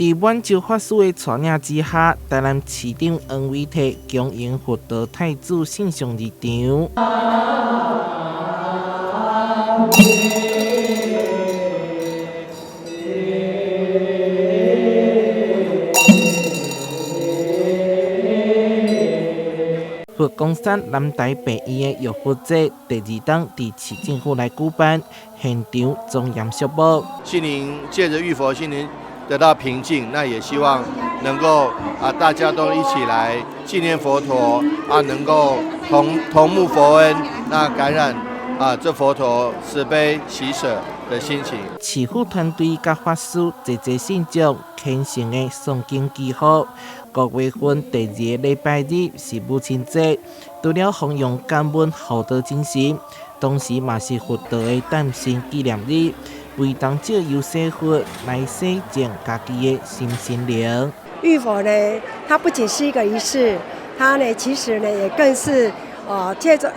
在满洲法师的带领之下，台南市长黄伟綽恭迎佛陀太子圣上入场。佛光山南台病院的药佛节第2档在市政府来举办，现场庄严肃穆。心灵借着浴佛，心灵得到平静。那也希望能够大家都一起来纪念佛陀能够同沐佛恩，那感染这佛陀慈悲喜舍的心情。市府团队甲法师齐信众虔诚的诵经祈福。5月份第2个礼拜日是母亲节，除了弘扬感恩厚道精神，同时嘛是佛陀的诞生纪念日，为当借由洗佛来洗净家己的心灵。浴佛呢，它不仅是一个仪式，它呢其实呢也更是借着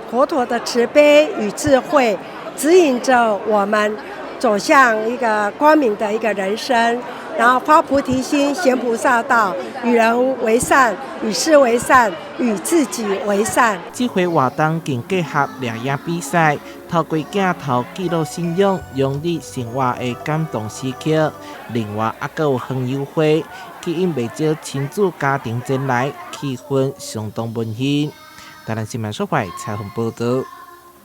佛陀的慈悲与智慧，指引着我们走向一个光明的一个人生。然后发菩提心，行菩萨道，与人为善，与世为善，与自己为善。这回活动更结合掠影比赛，透过镜头记录信仰、用力生活的感动时刻。另外，还有园游会，吸引不少亲子家庭前来，气氛相当温馨。台南新闻所采采访报道。